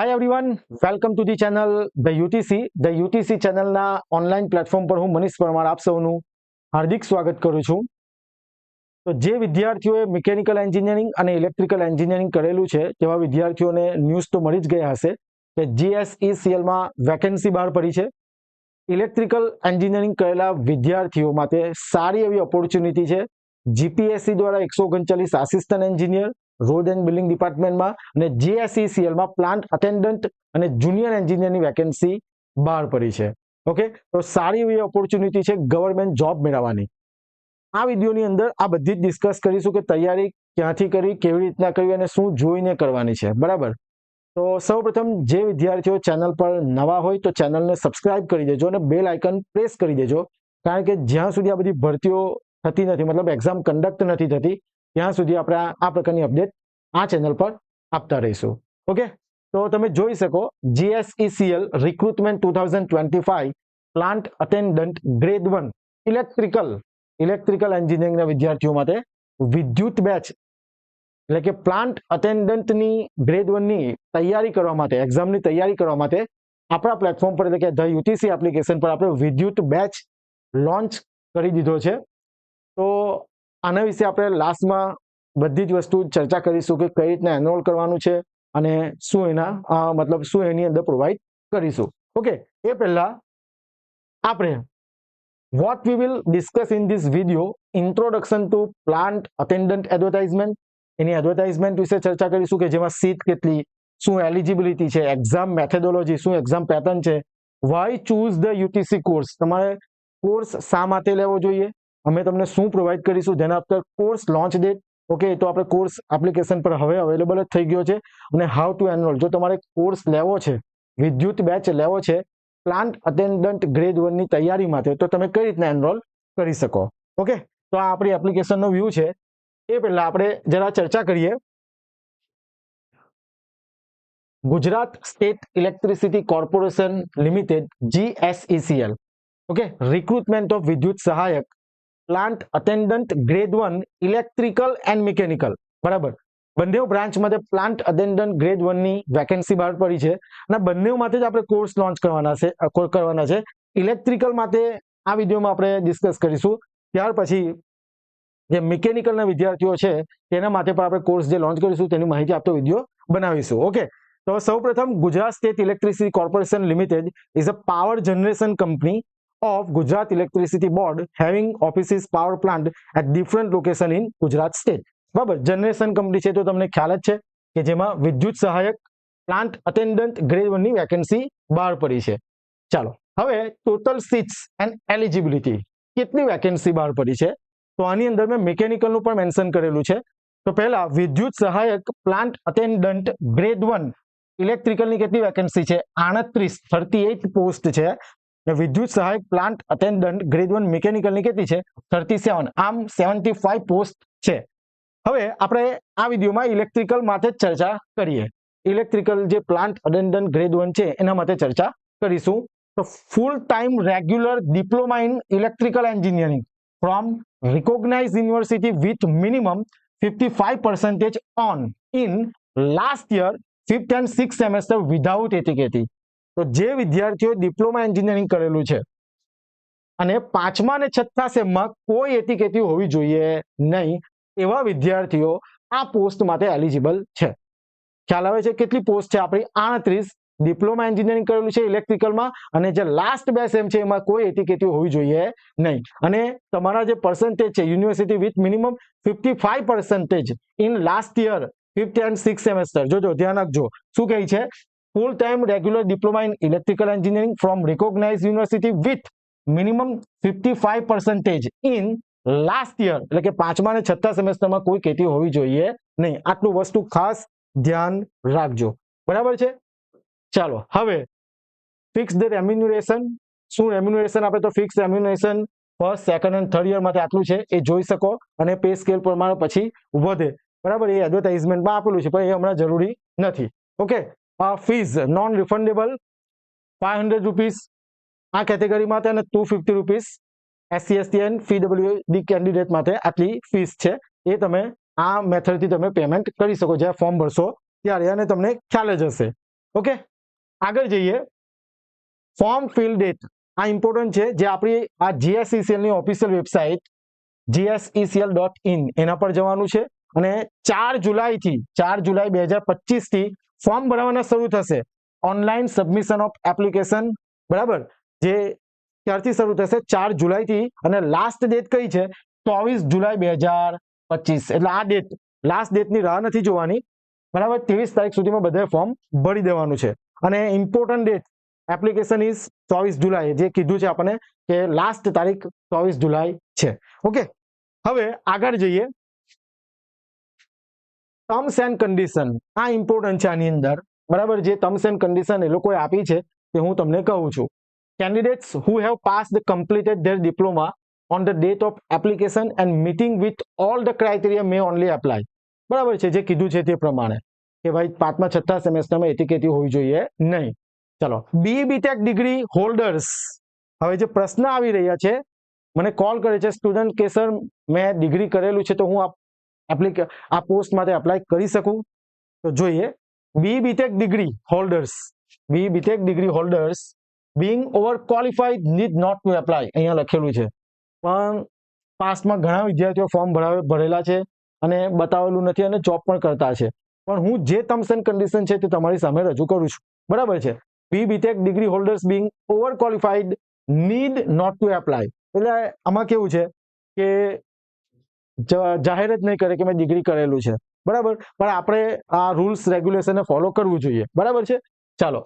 Hi everyone, welcome to the channel the UTC. The UTC ચેનલના online platform પર હું મનીષ પરમાર આપ સૌનું હાર્દિક સ્વાગત કરું છું. તો જે વિદ્યાર્થીઓએ મિકેનિકલ એન્જિનિયરિંગ અને ઇલેક્ટ્રિકલ એન્જિનિયરિંગ કરેલું છે તેવા વિદ્યાર્થીઓને ન્યૂઝ તો મળી જ ગયા હશે કે જીએસઈસીએલમાં વેકેન્સી બહાર પડી છે. ઇલેક્ટ્રિકલ એન્જિનિયરિંગ કરેલા વિદ્યાર્થીઓ માટે સારી એવી ઓપોર્ચ્યુનિટી છે. જીપીએસસી દ્વારા 139 assistant engineer road and building ડિપાર્ટમેન્ટમાં અને જીએસઈસીએલમાં પ્લાન્ટ અટેન્ડન્ટ અને જુનિયર એન્જિનિયરની વેકેન્સી બહાર પડી છે. ઓકે, તો સારી એવી ઓપોર્ચ્યુનિટી છે ગવર્મેન્ટ જોબ મેળવવાની. આ વિડીયોની અંદર આ બધી જ ડિસ્કસ કરીશું કે તૈયારી ક્યાંથી કરવી, કેવી રીતના કરવી અને શું જોઈને કરવાની છે. બરાબર. તો સૌપ્રથમ જે વિદ્યાર્થીઓ ચેનલ પર નવા હોય તો ચેનલને સબસ્ક્રાઇબ કરી દેજો અને બેલ આઇકન પ્રેસ કરી દેજો, કારણ કે જ્યાં સુધી આ બધી ભરતીઓ થતી નથી, મતલબ એક્ઝામ કન્ડક્ટ નથી થતી, ત્યાં સુધી આપણે આ પ્રકારની અપડેટ આ ચેનલ પર આપતા રહીશું. ઓકે, તો તમે જોઈ શકો જીએસઈસીએલ recruitment 2025 plant attendant grade 1 electrical એન્જિનિયરિંગના વિદ્યાર્થીઓ માટે વિદ્યુત બેચ એટલે કે પ્લાન્ટ અટેન્ડન્ટની ગ્રેડ 1ની તૈયારી કરવા માટે, એક્ઝામની તૈયારી કરવા માટે આપણા પ્લેટફોર્મ પર એટલે કે ધ યુટીસી એપ્લિકેશન પર આપણે વિદ્યુત બેચ લોન્ચ કરી દીધો છે. તો આના વિશે આપણે લાસ્ટમાં બધી જ વસ્તુ ચર્ચા કરીશું કે કઈ રીતના એનરોલ કરવાનું છે અને શું એની અંદર પ્રોવાઈડ કરીશું. ઓકે, એ પહેલા આપણે what we will discuss in this video, introduction to plant attendant advertisement. Any advertisement વિશે ચર્ચા કરીશું કે જેમાં સીટ કેટલી, શું એલિજિબિલિટી છે, એક્ઝામ મેથોડોલોજી, શું એક્ઝામ પેટર્ન છે, why choose the UTC course, તમારે કોર્સ શા માટે લેવો જોઈએ, અમે તમને શું પ્રોવાઈડ કરીશું, જેના after course launch date. Okay, તો આપણે કોર્સ એપ્લિકેશન પર હવે અવેલેબલ જ થઈ ગયો છે. અને હાઉ ટુ એનરોલ, જો તમારે કોર્સ લેવો છે, વિદ્યુત બેચ લેવો છે પ્લાન્ટ અટેન્ડન્ટ ગ્રેડ 1ની તૈયારી માટે, તો તમે કઈ રીતના એનરોલ કરી શકો. ઓકે, તો આ આપણી એપ્લિકેશનનો વ્યૂ છે. એ પહેલા આપણે જરા ચર્ચા કરીએ. Gujarat state electricity corporation limited જીએસઈસીએલ, okay, recruitment of વિદ્યુત સહાયક plant attendant grade 1 electrical and mechanical. બરાબર, બંને બ્રાન્ચ માટે પ્લાન્ટ અટેન્ડન્ટ ગ્રેડ 1ની વેકેન્સી બહાર પડી છે અને બંને માટે જ આપણે કોર્સ લોન્ચ કરવાના છે. ઇલેક્ટ્રિકલ માટે આ વિડીયોમાં આપણે ડિસ્કસ કરીશું, ત્યાર પછી જે મિકેનિકલના વિદ્યાર્થીઓ છે તેના માટે પણ આપણે કોર્સ જે લોન્ચ કરીશું તેની માહિતી આપતો વિડીયો બનાવીશું. ઓકે, તો સૌપ્રથમ Gujarat state electricity corporation limited is a power generation company of Gujarat Electricity Board having offices power plant at different location in Gujarat state. બરાબર, જનરેશન કંપની છે તો તમને ખ્યાલ જ છે કે જેમાં વિદ્યુત સહાયક પ્લાન્ટ અટેન્ડન્ટ ગ્રેડ 1ની વેકેન્સી બહાર પડી છે. ચાલો, હવે ટોટલ સીટ્સ એન્ડ એલિજિબિલિટી, કેટલી વેકેન્સી બહાર પડી છે તો આની અંદર મેં મિકેનિકલનું પણ મેન્શન કરેલું છે. તો પહેલા વિદ્યુત સહાયક પ્લાન્ટ અટેન્ડન્ટ ગ્રેડ 1 ઇલેક્ટ્રિકલની કેટલી વેકેન્સી છે? 38 પોસ્ટ છે. વિદ્યુત સહાયક પ્લાન્ટ અટેન્ડન્ટ ગ્રેડ 1 મિકેનિકલની કેટલી છે? 37. આમ 75 પોસ્ટ છે. હવે આપણે આ વિડીયોમાં ઇલેક્ટ્રિકલ માટે જ ચર્ચા કરીએ. ઇલેક્ટ્રિકલ જે પ્લાન્ટ અટેન્ડન્ટ ગ્રેડ 1 છે એના માટે ચર્ચા કરીશું. તો full time regular diploma in electrical engineering from recognise university with minimum 55% on in last year 5th and 6th semester without ATKT. તો જે વિદ્યાર્થીઓ ડિપ્લોમા એન્જિનિયરિંગ કરેલું છે અને 5મા અને 6થા સેમમાં કોઈ એટીકેટી હોવી જોઈએ નહીં, એવા વિદ્યાર્થીઓ આ પોસ્ટ માટે એલિજિબલ છે. ખ્યાલ આવે છે કેટલી પોસ્ટ છે આપણી? 38. ડિપ્લોમા એન્જિનિયરિંગ કરેલું છે ઇલેક્ટ્રિકલમાં અને જે લાસ્ટ 2 સેમ છે એમાં કોઈ એટીકેટી હોવી જોઈએ નહીં. અને તમારા જે પર્સન્ટેજ છે university with minimum 55% in last year 5th and 6th semester. જોજો, ધ્યાન રાખજો શું કહે છે? full time regular diploma in electrical engineering from recognized university with minimum 55% in last year, એટલે કે 5મા અને 6થા સેમેસ્ટરમાં કોઈ કેટી હોવી જોઈએ નહીં. આટલું વસ્તુ ખાસ ધ્યાન રાખજો. બરાબર છે? ચાલો, હવે ફિક્સ ધ રેમ્યુનરેશન. શું રેમ્યુનરેશન આપે? તો ફિક્સ રેમ્યુનરેશન ફર્સ્ટ, સેકન્ડ અને થર્ડ યર માટે આટલું છે, એ જોઈ શકો અને પે સ્કેલ પ્રમાણે પછી વધે. બરાબર, એ એડવર્ટાઇઝમેન્ટમાં આપેલું છે પણ એ હમણાં જરૂરી નથી. Okay, fees non refundable 500 rupees આ કેટેગરી માટે અને 250 rupees SC ST and PWD candidate માટે આટલી ફીસ છે. એ તમે આ મેથડથી તમે પેમેન્ટ કરી શકો, જ્યારે ફોર્મ ભરશો ત્યારે, અને તમને ખ્યાલ જ હશે. ઓકે, આગળ જઈએ. ફોર્મ ફિલ ડેટ આ ઇમ્પોર્ટન્ટ છે, જે આપણી આ GSECL ની ઓફિશિયલ વેબસાઇટ gsecl.in એના પર જવાનું છે અને 4 જુલાઈ 2025 થી ફોર્મ ભરવાના શરૂ થશે. ઓનલાઈન સબમિશન ઓફ એપ્લિકેશન, બરાબર, જે ત્યારથી શરૂ થશે 4 જુલાઈથી, અને લાસ્ટ ડેટ કઈ છે 24 જુલાઈ 2025. એટલે આ ડેટ, લાસ્ટ ડેટની રાહ નથી જોવાની, બરાબર. 23 તારીખ સુધીમાં બધાએ ફોર્મ ભરી દેવાનું છે. અને ઇમ્પોર્ટન્ટ ડેટ એપ્લિકેશન ઇઝ 24 જુલાઈ, જે કીધું છે આપણને કે લાસ્ટ તારીખ 24 જુલાઈ છે. ઓકે, હવે આગળ જઈએ. ટર્મ્સ એન્ડ કન્ડિશન આ ઇમ્પોર્ટન્ટ છે આની અંદર, બરાબર. જે ટર્મ્સ એન્ડ કન્ડિશન એ લોકોએ આપી છે તે હું તમને કહું છું. Candidates who have passed completed there diploma on the date of application and meeting with all the criteria May only apply. બરાબર છે, જે કીધું છે તે પ્રમાણે કે ભાઈ 5મા 6થા સેમેસ્ટરમાં એટીકેટી હોવી જોઈએ નહીં. ચલો, BTech ડિગ્રી હોલ્ડર્સ. હવે જે પ્રશ્ન આવી રહ્યા છે, મને કોલ કરે છે સ્ટુડન્ટ કે સર મેં ડિગ્રી કરેલું છે તો હું આ પોસ્ટ માટે એપ્લાય કરી શકું? તો જોઈએ, BTech degree holders, BTech degree holders being over qualified need not to apply. અહીંયા લખેલું છે, પણ પાસ્ટમાં ઘણા વિદ્યાર્થીઓ ફોર્મ ભરેલા છે અને બતાવેલું નથી અને જોબ પણ કરતા છે. પણ હું જે ટર્મ્સ એન્ડ કન્ડિશન છે તે તમારી સામે રજૂ કરું છું, બરાબર છે. BTech degree holders being over qualified need not to apply. એટલે આમાં કેવું છે કે જાહેર જ નહીં કરે કે મેં ડિગ્રી કરેલું છે, બરાબર, પણ આપણે આ રૂલ્સ રેગ્યુલેશનને ફોલો કરવું જોઈએ, બરાબર છે. ચાલો,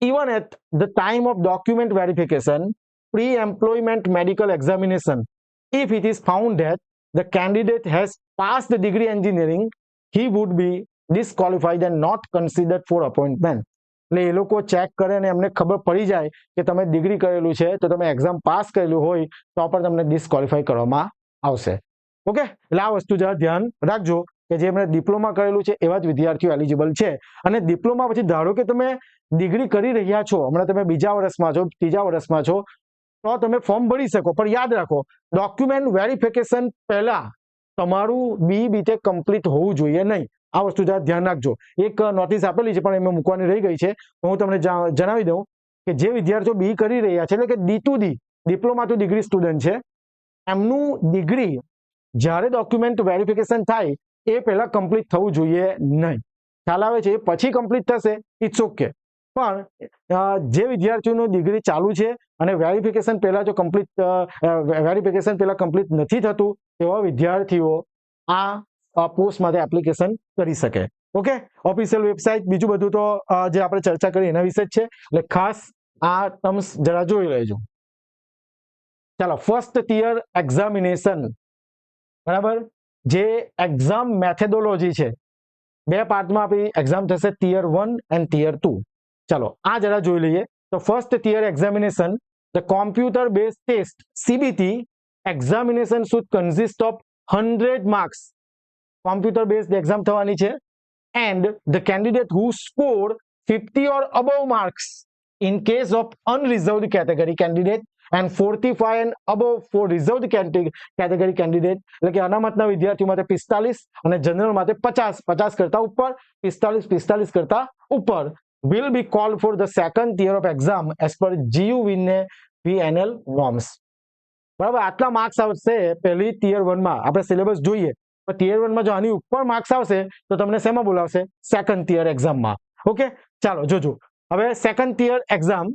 even at the time of document verification, pre-employment medical examination, if it is found that the candidate has passed the degree engineering, he would be disqualified and not considered for appointment. એટલે એ લોકો check કરે અને એમને ખબર પડી જાય કે તમે ડિગ્રી કરેલું છે તો તમે એક્ઝામ પાસ કરેલું હોય તો પણ તમને ડિસ્ક્વોલિફાય કરવામાં આવશે. ઓકે, એટલે આ વસ્તુ જરા ધ્યાન રાખજો કે જે એમણે ડિપ્લોમા કરેલું છે એવા જ વિદ્યાર્થીઓ એલિજિબલ છે. અને ડિપ્લોમા પછી ધારો કે તમે ડિગ્રી કરી રહ્યા છો, હમણાં તમે બીજા વર્ષમાં છો, ત્રીજા વર્ષમાં છો, તો તમે ફોર્મ ભરી શકો, પણ યાદ રાખો ડોક્યુમેન્ટ વેરિફિકેશન પહેલા તમારું BTech કમ્પ્લીટ હોવું જોઈએ નહીં. આ વસ્તુ જરા ધ્યાન રાખજો. એક નોટિસ આપેલી છે પણ એમાં મૂકવાની રહી ગઈ છે, તો હું તમને જણાવી દઉં કે જે વિદ્યાર્થીઓ બી કરી રહ્યા છે, એટલે કે D2D diploma two degree student છે, એમનું ડિગ્રી જ્યારે ડોક્યુમેન્ટ વેરિફિકેશન થાય એ પહેલા કમ્પ્લીટ થવું જોઈએ નહીં. ખ્યાલ આવે છે? પછી કમ્પ્લીટ થશે, ઇટ્સ ઓકે. પણ જે વિદ્યાર્થીઓનું ડિગ્રી ચાલુ છે અને વેરિફિકેશન પહેલા જો વેરિફિકેશન પહેલા કમ્પ્લીટ નથી થતું, એવા વિદ્યાર્થીઓ આ પોસ્ટ માટે એપ્લિકેશન કરી શકે. ઓકે, ઓફિશિયલ વેબસાઇટ, બીજું બધું તો જે આપણે ચર્ચા કરી એના વિશે જ છે, એટલે ખાસ આ ટર્મ્સ જરા જોઈ લેજો. ચાલો, ફર્સ્ટ ટિયર એક્ઝામિનેશન, બરાબર. જે એક્ઝામ મેથેડોલોજી છે, બે પાર્ટમાં આપણી એક્ઝામ થશે, ટિયર 1 એન્ડ ટિયર 2. ચાલો આ જરા જોઈ લઈએ. તો first tier examination, the computer based test CBT examination should consist of 100 marks. Computer based exam થવાની છે, and the candidate who scored 50 or above marks in case of unreserved category candidate and 45 and above for reserved category candidate, એટલે કે અનામતના વિદ્યાર્થીઓ માટે 45 અને general માટે 50 કરતા ઉપર, 45 કરતા ઉપર, will be called for the second tier of exam as per GUVNL norms. બરાબર, આટલા માર્ક્સ આવશે પહેલી ટિયર 1 માં. આપણે સિલેબસ જોઈએ, પણ ટિયર 1 માં જો આની ઉપર માર્ક્સ આવશે તો તમને શેમાં બોલાવશે? સેકન્ડ ટિયર એક્ઝામમાં. ઓકે, ચાલો જોજો. હવે second tier exam,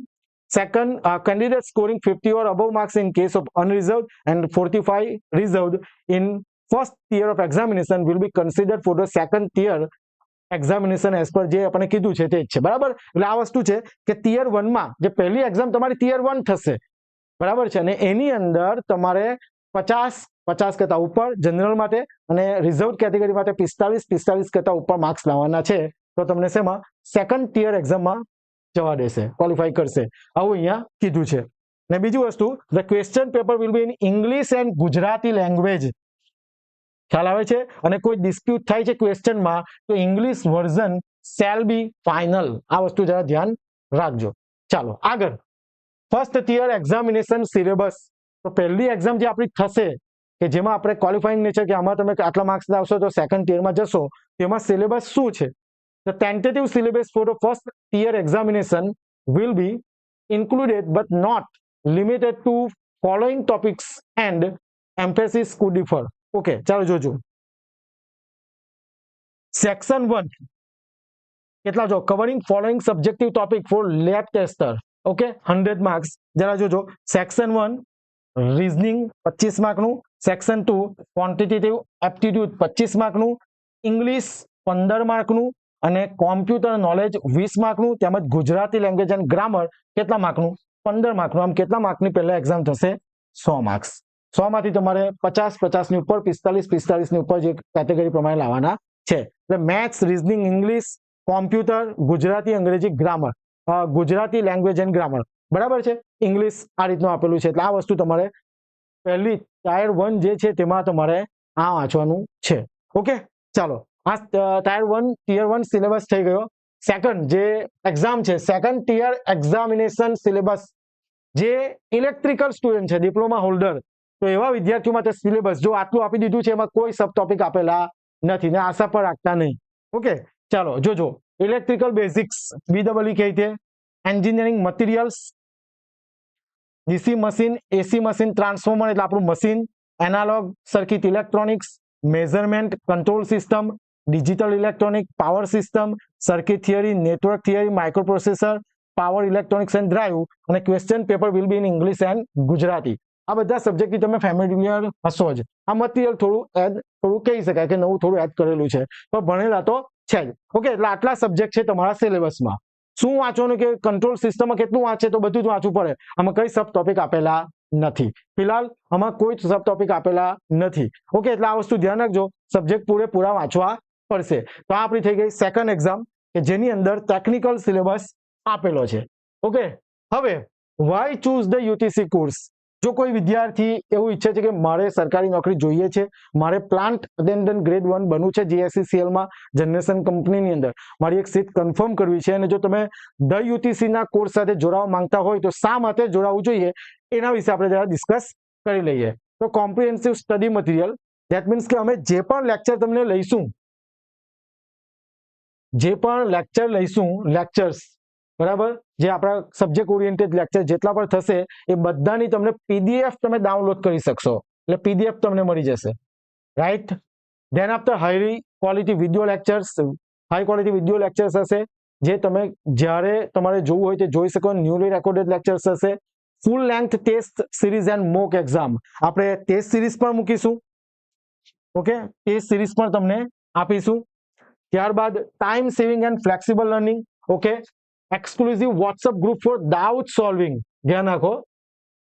second candidate scoring 50 or above marks in case of unreserved and 45 reserved in first tier of examination will be considered for the second tier examination as per જે આપણે કીધું છે તે જ છે, બરાબર. એટલે આ વસ્તુ છે કે ટિયર 1 માં જે પહેલી એક્ઝામ તમારી ટિયર 1 થશે, બરાબર છે, અને એની અંદર તમારે 50 કરતા ઉપર જનરલ માટે અને રિઝર્વ કેટેગરી માટે 45 કરતા ઉપર માર્ક્સ લાવવાના છે, તો તમને શેમાં? સેકન્ડ ટિયર એક્ઝામમાં જવા દેશે, ક્વોલિફાઈ કરશે, આવું અહીંયા કીધું છે. અને બીજી વસ્તુ, the question paper will be in English and Gujarati language. ખ્યાલ આવે છે? અને કોઈ ડિસ્પ્યુટ થાય છે ક્વેશ્ચનમાં તો English version shall be final. આ વસ્તુ જરા ધ્યાન રાખજો. ચાલો આગળ, ફર્સ્ટ ટિયર એક્ઝામિનેશન સિલેબસ. તો પહેલી એક્ઝામ જે આપણી થશે કે જેમાં આપણે ક્વોલિફાઈંગ નેચર કે આમાં તમે આટલા માર્ક્સ લાવશો તો સેકન્ડ ટિયરમાં જશો, તેમાં સિલેબસ શું છે? The tentative syllabus for the first tier examination will be included but not limited to following topics and emphasis could differ. Okay, ચાલો જોજો. Section 1 કેટલા જો covering following subjective topic for lab tester. Okay, 100 marks. જરા જોજો. Section 1 reasoning 25 માર્કનું, section 2 quantitative aptitude 25 માર્કનું, English 15 માર્કનું અને કોમ્પ્યુટર નોલેજ 20 માર્કનું તેમજ ગુજરાતી લેંગ્વેજ એન્ડ ગ્રામર કેટલા માર્કનું? 15 માર્કનું. આમ કેટલા માર્કની પહેલા એક્ઝામ થશે? 100 માર્ક્સ. 100 માંથી તમારે 50 ની ઉપર, 45 ની ઉપર જે કેટેગરી પ્રમાણે લાવવાના છે. એટલે maths, reasoning, English, computer, Gujarati, અંગ્રેજી, grammar, Gujarati language and grammar, બરાબર છે. ઇંગ્લિશ આ રીતનું આપેલું છે. એટલે આ વસ્તુ તમારે પહેલી ટાયર 1 જે છે તેમાં તમારે આ વાંચવાનું છે. ઓકે, ચાલો. આ ટાયર 1 ટિયર 1 સિલેબસ થઈ ગયો. સેકન્ડ જે એક્ઝામ છે, સેકન્ડ ટિયર એક્ઝામિનેશન સિલેબસ, જે ઇલેક્ટ્રિકલ સ્ટુડન્ટ છે, ડિપ્લોમા હોલ્ડર, તો એવા વિદ્યાર્થીઓ માટે સિલેબસ જો આટલું આપી દીધું છે, એમાં કોઈ સબ ટોપિક આપેલા નથી ને આશા પર રાખતા નહીં. ઓકે, ચાલો જોજો. ઇલેક્ટ્રિકલ બેઝિક્સ BEE કહી છે, engineering materials, DC machine, AC machine, transformer એટલે આપણું machine, analogue circuit, electronics, measurement, control system, digital electronic, power system, circuit theory, network theory, microprocessor, power electronics and drive, અને question paper will be in English and Gujarati. આ બધા સબ્જેક્ટથી તમે familiar હશો જ. આ material થોડું કહી શકાય કે નવું થોડું એડ કરેલું છે, પણ ભણેલા તો છે જ. ઓકે, એટલે આટલા સબ્જેક્ટ છે તમારા સિલેબસમાં. શું વાંચવાનું કે કંટ્રોલ સિસ્ટમમાં કેટલું વાંચે તો બધું જ વાંચવું પડે. આમાં કઈ સબ ટોપિક આપેલા નથી. ફિલહાલ આમાં કોઈ સબ ટોપિક આપેલા નથી. ઓકે, એટલે આ વસ્તુ ધ્યાન રાખજો. સબ્જેક્ટ પૂરેપૂરા વાંચવા પડશે. તો આ આપણી થઈ ગઈ સેકન્ડ એક્ઝામ કે જેની અંદર ટેકનિકલ સિલેબસ આપેલો છે. ઓકે, હવે why choose the UTC course. જો કોઈ વિદ્યાર્થી એવું ઈચ્છે છે કે મારે સરકારી નોકરી જોઈએ છે, મારે પ્લાન્ટ અટેન્ડન્ટ ગ્રેડ 1 બનવું છે GSECL માં, જનરેશન કંપનીની અંદર મારી એક સીટ કન્ફર્મ કરવી છે, અને જો તમે ધ યુટીસી ના કોર્સ સાથે જોડાવા માંગતા હોય તો શા માટે જોડાવવું જોઈએ એના વિશે આપણે જરા ડિસ્કસ કરી લઈએ. તો comprehensive study material, that means કે અમે જે પણ લેક્ચર તમને લઈશું, લેક્ચર્સ, બરાબર, જે આપણા સબ્જેક્ટ ઓરિએન્ટેડ લેક્ચર જેટલા પણ થશે એ બધાની તમને PDF તમે ડાઉનલોડ કરી શકશો. એટલે PDF તમને મળી જશે, right. Than after high quality video lectures હશે, જે તમે જ્યારે તમારે જોવું હોય તે જોઈ શકો. ન્યૂલી રેકોર્ડેડ લેક્ચર્સ હશે. Full length test series and mock exam, આપણે ટેસ્ટ સિરીઝ પણ મૂકીશું. ઓકે, ટેસ્ટ સિરીઝ પણ તમને આપીશું. ત્યારબાદ time saving and flexible learning. Okay, exclusive WhatsApp group for doubt solving. ધ્યાન રાખો,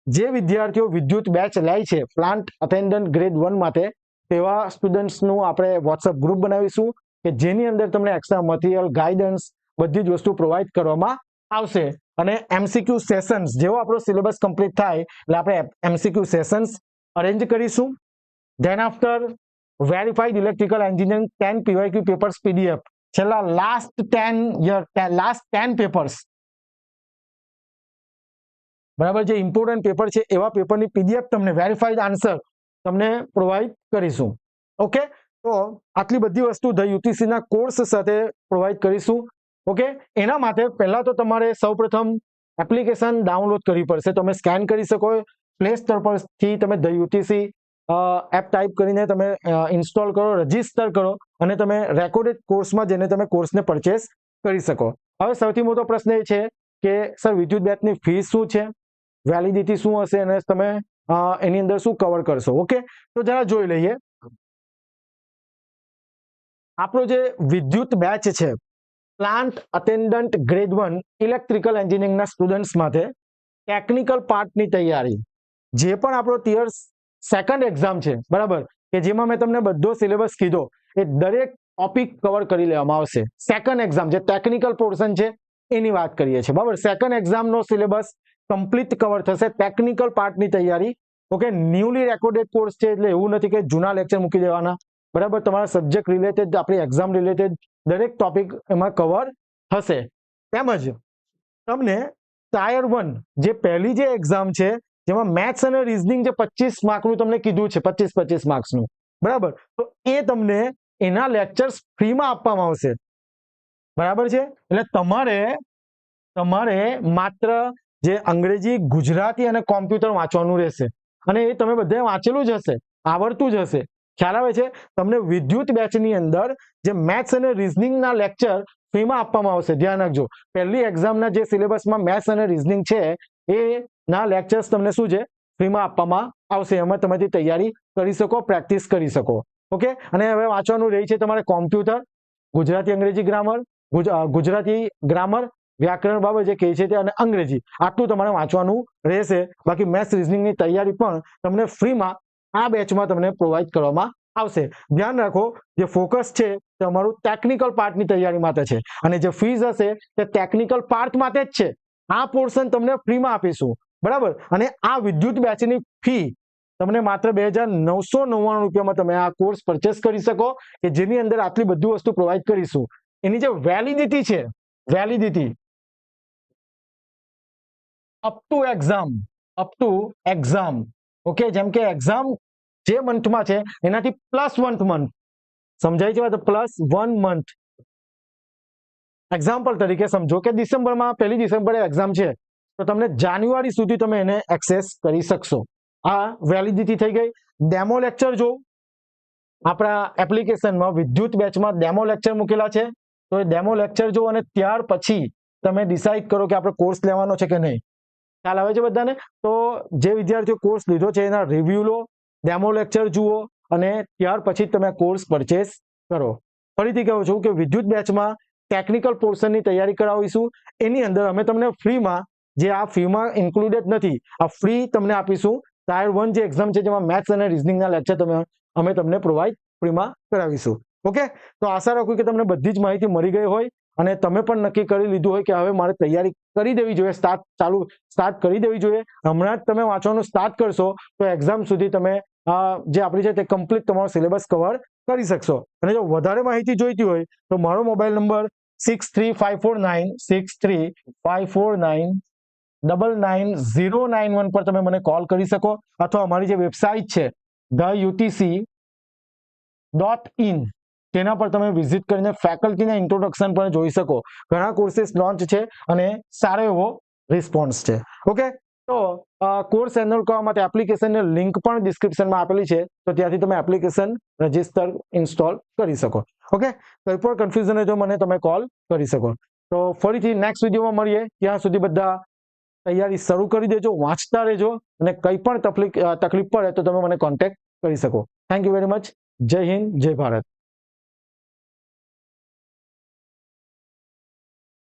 જે વિદ્યાર્થીઓ વિદ્યુત બેચ લે છે પ્લાન્ટ અટેન્ડન્ટ ગ્રેડ 1 માટે, તેવા સ્ટુડન્ટ્સનું આપણે વોટ્સઅપ ગ્રુપ બનાવીશું કે જેની અંદર તમને એક્સ્ટ્રા મટીરિયલ, ગાઈડન્સ, બધી જ વસ્તુ પ્રોવાઈડ કરવામાં આવશે. અને MCQ સેશન્સ, જેવો આપણો સિલેબસ કમ્પ્લીટ થાય એટલે આપણે MCQ સેશન્સ અરેન્જ કરીશું. Than after verified electrical engineering 10 PYQ papers PDF, છેલ્લા લાસ્ટ 10 પેપર્સ, બરાબર, જે ઇમ્પોર્ટન્ટ પેપર છે એવા પેપરની PDF તમને વેરીફાઈડ આન્સર તમને પ્રોવાઈડ કરીશું. ઓકે, તો આટલી બધી વસ્તુ ધ યુટીસી ના કોર્સ સાથે પ્રોવાઈડ કરીશું. ઓકે, એના માટે પહેલા તો તમારે સૌપ્રથમ એપ્લિકેશન ડાઉનલોડ કરવી પડશે. તમે સ્કેન કરી શકો, પ્લે સ્ટોર પરથી તમે ધ યુટીસી એપ ટાઈપ કરીને તમે ઇન્સ્ટોલ કરો, રજીસ્ટર કરો અને તમે રેકોર્ડેડ કોર્સમાં જઈને તમે કોર્સને પરચેસ કરી શકો. હવે સૌથી મોટો પ્રશ્ન એ છે કે સર વિદ્યુત બેચની ફીસ શું છે, વેલિડિટી શું હશે અને તમે એની અંદર શું કવર કરશો. ઓકે, તો જરા જોઈ લઈએ. આપણો જે વિદ્યુત બેચ છે પ્લાન્ટ અટેન્ડન્ટ ગ્રેડ 1 ઇલેક્ટ્રિકલ એન્જિનિયરિંગના સ્ટુડન્ટ્સ માટે ટેકનિકલ પાર્ટની તૈયારી, જે પણ આપણો ટિયર સેકન્ડ એક્ઝામ છે, બરાબર, કે જેમાં મેં તમને બધો સિલેબસ કીધો એ દરેક ટોપિક કવર કરી લેવામાં આવશે. સેકન્ડ એક્ઝામ જે ટેકનિકલ પોર્શન છે એની વાત કરીએ છીએ, બરાબર. સેકન્ડ એક્ઝામનો સિલેબસ કમ્પ્લીટ કવર થશે. ટેકનિકલ પાર્ટની તૈયારી. ઓકે, ન્યૂલી રેકોર્ડેડ કોર્સ છે એટલે એવું નથી કે જૂના લેક્ચર મૂકી દેવાના, બરાબર. તમારા સબ્જેક્ટ રિલેટેડ, આપણી એક્ઝામ રિલેટેડ દરેક ટોપિક એમાં કવર થશે. તેમજ તમને ટાયર 1 જે પહેલી જે એક્ઝામ છે જેમાં મેથ્સ અને રીઝનિંગ જે 25 માર્કનું તમને કીધું છે, 25 માર્ક્સનું, બરાબર, તો એ તમને એના લેક્ચર્સ ફ્રીમાં આપવામાં આવશે. બરાબર છે. એટલે તમારે માત્ર જે અંગ્રેજી, ગુજરાતી અને કોમ્પ્યુટર વાંચવાનું રહેશે અને એ તમે બધાએ વાંચેલું જ હશે, આવડતું જ હશે. ખ્યાલ આવે છે? તમને વિદ્યુત બેચની અંદર જે મેથ્સ અને રિઝનિંગના લેક્ચર ફ્રીમાં આપવામાં આવશે. ધ્યાન રાખજો, પહેલી એક્ઝામના જે સિલેબસમાં મેથ્સ અને રિઝનિંગ છે એ ના લેક્ચર્સ તમને શું છે ફ્રીમાં આપવામાં આવશે. એમાં તમે તૈયારી કરી શકો, પ્રેક્ટિસ કરી શકો. ઓકે. અને હવે વાંચવાનું રહી છે તમારે કોમ્પ્યુટર, ગુજરાતી અંગ્રેજી ગ્રામર, ગુજરાતી ગ્રામર, વ્યાકરણ બાબત જે કહે છે તે, અને અંગ્રેજી. આટલું તમારે વાંચવાનું રહેશે. બાકી મેથ્સ રિઝનિંગની તૈયારી પણ તમને ફ્રીમાં આ બેચમાં તમને પ્રોવાઈડ કરવામાં આવશે. ધ્યાન રાખો, જે ફોકસ છે તે અમારું ટેકનિકલ પાર્ટની તૈયારી માટે છે અને જે ફીઝ હશે તે ટેકનિકલ પાર્ટ માટે જ છે. આ પોર્શન તમને ફ્રીમાં આપીશું, બરાબર. અને આ વિદ્યુત બેચની ફી તમને માત્ર 2,999 રૂપિયામાં તમે આ કોર્સ પરચેસ કરી શકો, કે જેની અંદર આટલી બધી વસ્તુ પ્રોવાઈડ કરીશું. એની જે વેલિડિટી છે, validity up to exam. Okay. જેમ કે એક્ઝામ જે મંથમાં છે એનાથી +1 મંથ, સમજાય છે? +1 મંથ. એક્ઝામ્પલ તરીકે સમજો કે ડિસેમ્બરમાં 1 ડિસેમ્બરે એક્ઝામ છે, તો તમને જાન્યુઆરી સુધી તમે એને એક્સેસ કરી શકશો. આ વેલિડિટી થઈ ગઈ. ડેમો લેક્ચર જો આપણા એપ્લિકેશનમાં વિદ્યુત બેચમાં ડેમો લેક્ચર મૂકેલા છે, તો એ ડેમો લેક્ચર જો અને ત્યાર પછી તમે ડિસાઈડ કરો કે આપણે કોર્સ લેવાનો છે કે નહીં. ખ્યાલ આવે છે બધાને? તો જે વિદ્યાર્થીઓ કોર્સ લીધો છે એના રિવ્યુ લો, ડેમો લેક્ચર જુઓ અને ત્યાર પછી તમે કોર્સ પરચેસ કરો. ફરીથી કહું છું કે વિદ્યુત બેચમાં ટેકનિકલ પોર્શનની તૈયારી કરાવીશું. એની અંદર અમે તમને ફ્રીમાં, જે આ ફીમાં ઇન્ક્લુડેડ નથી, આ ફ્રી તમને આપીશું. ટાયર 1 જે એક્ઝામ છે જેમાં મેથ્સ અને રિઝનિંગના લેક્ચર અમે તમને પ્રોવાઈડ ફ્રીમાં કરાવીશું. ઓકે. તો આશા રાખું કે તમને બધી જ માહિતી મળી ગઈ હોય અને તમે પણ નક્કી કરી લીધું હોય કે હવે મારે તૈયારી કરી દેવી જોઈએ, સ્ટાર્ટ કરી દેવી જોઈએ. હમણાં જ તમે વાંચવાનું સ્ટાર્ટ કરશો તો એક્ઝામ સુધી તમે જે આપણી છે તે કમ્પ્લીટ તમારો સિલેબસ કવર કરી શકશો. અને જો વધારે માહિતી જોઈતી હોય તો મારો મોબાઈલ નંબર 63549635499991 પર તમે મને કોલ કરી શકો, અથવા અમારી જે વેબસાઇટ છે theutc.in તેના પર તમે વિઝિટ કરીને ફેકલ્ટીના ઇન્ટ્રોડક્શન પણ જોઈ શકો. ઘણા કોર્सेस લોન્ચ છે અને સારો એવો રિસ્પોન્સ છે. ઓકે. તો કોર્સ એનરોલ કરવા માટે એપ્લિકેશનની લિંક પણ ડિસ્ક્રિપ્શનમાં આપેલી છે, તો ત્યાંથી તમે એપ્લિકેશન રજીસ્ટર, ઇન્સ્ટોલ કરી શકો. ઓકે. કોઈ પણ કન્ફ્યુઝન હોય તો મને તમે કોલ કરી શકો. તો ફરીથી નેક્સ્ટ વિડીયોમાં મળીએ. ત્યાં સુધી બધા તૈયારી શરૂ કરી દેજો, વાંચતા રહેજો અને કંઈ પણ તકલીફ પડે તો તમે મને કોન્ટેક્ટ કરી શકો. Thank you very much. જય હિન્દ, જય ભારત.